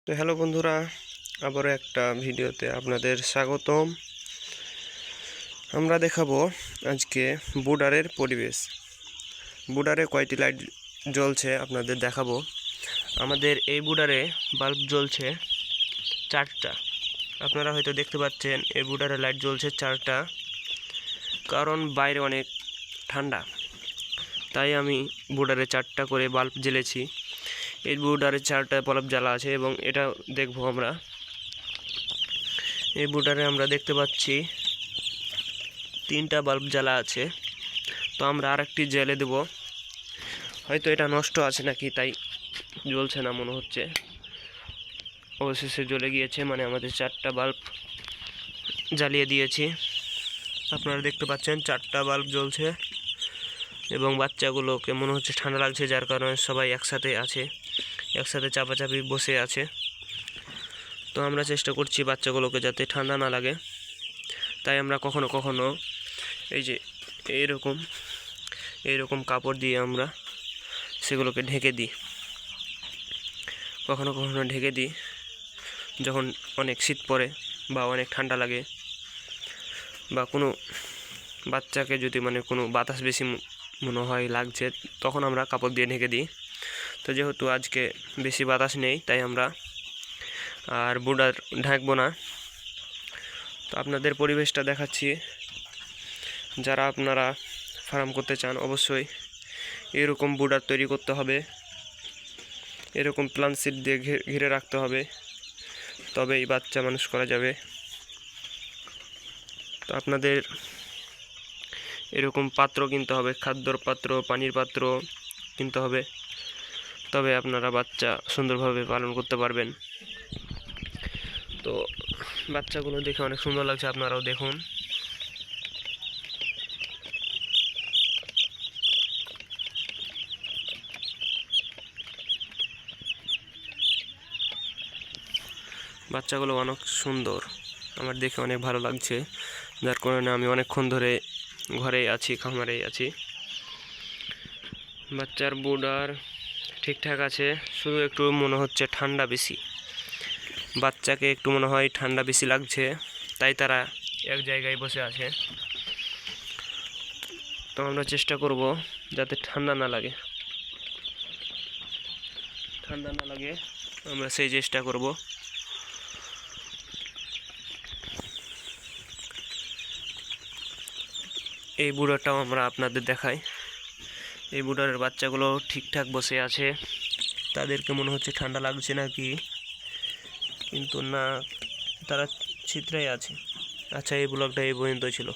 তো হ্যালো বন্ধুরা, আবারও একটা ভিডিওতে আপনাদের স্বাগতম। আমরা দেখাবো আজকে বুডারের পরিবেশ। বুডারে কয়টি লাইট জ্বলছে আপনাদের দেখাবো। আমাদের এই বুডারে বাল্ব জ্বলছে 4টা। আপনারা হয়তো দেখতে পাচ্ছেন এই বুডারে লাইট জ্বলছে 4টা, কারণ বাইরে অনেক ঠান্ডা, তাই আমি বুডারে 4টা করে বাল্ব জ্বেলেছি। এই বুডারে 4টা বাল্ব জ্বালা আছে এবং এটা দেখবো আমরা। এই বুডারে আমরা দেখতে পাচ্ছি 3টা বাল্ব জ্বালা আছে, তো আমরা আরেকটি জ্বেলে দেব। হয়তো এটা নষ্ট আছে নাকি তাই জ্বলছে না মনে হচ্ছে, অবশেষে জ্বলে গিয়েছে, মানে আমাদের 4টা বাল্ব জ্বালিয়ে দিয়েছি। আপনারা দেখতে পাচ্ছেন 4টা বাল্ব জ্বলছে এবং বাচ্চাগুলোকে মনে হচ্ছে ঠান্ডা লাগছে, যার কারণে সবাই একসাথে আছে, একসাথে চাপাচাপি বসে আছে। তো আমরা চেষ্টা করছি বাচ্চাগুলোকে যাতে ঠান্ডা না লাগে, তাই আমরা কখনো কখনো এই যে এইরকম কাপড় দিয়ে আমরা সেগুলোকে ঢেকে দিই, কখনো কখনো ঢেকে দিই যখন অনেক শীত পড়ে বা অনেক ঠান্ডা লাগে, বা কোনো বাচ্চাকে যদি কোনো বাতাস বেশি মনে হয় লাগছে, তখন আমরা কাপড় দিয়ে ঢেকে দিই। তো যেহেতু আজকে বেশি বাতাস নেই তাই আমরা আর বুডার ঢাকবো না। তো আপনাদের পরিবেশটা দেখাচ্ছি। যারা আপনারা ফার্ম করতে চান অবশ্যই এরকম বুডার তৈরি করতে হবে, এরকম প্লান সিট দিয়ে ঘিরে রাখতে হবে, তবেই বাচ্চা মানুষ করা যাবে। তো আপনাদের এরকম পাত্র কিনতে হবে, খাদ্যর পাত্র, পানির পাত্র কিনতে হবে, তবে আপনারা বাচ্চা সুন্দরভাবে পালন করতে পারবেন। তো বাচ্চাগুলো দেখে অনেক সুন্দর লাগছে, আপনারাও দেখুন। বাচ্চাগুলো অনেক সুন্দর, আমার দেখে অনেক ভালো লাগছে, যার কারণে আমি অনেকক্ষণ ধরে ঘরেই আছি, খামারেই আছি। বাচ্চার বুডার ঠিকঠাক আছে, শুধু একটু মনে হচ্ছে ঠান্ডা বেশি, বাচ্চাকে একটু মনে হয় ঠান্ডা বেশি লাগছে, তাই তারা এক জায়গায় বসে আছে। তো আমরা চেষ্টা করব যাতে ঠান্ডা না লাগে, আমরা সেই চেষ্টা করব। এই বুড়াটাও আমরা আপনাদের দেখাই। এই বুড়ার বাচ্চাগুলো ঠিকঠাক বসে আছে, তাদেরকে মনে হচ্ছে ঠান্ডা লাগছে নাকি, কিন্তু না, তারা ছিত্রাই আছে। আচ্ছা, এই ব্লগটা এই পর্যন্ত ছিল।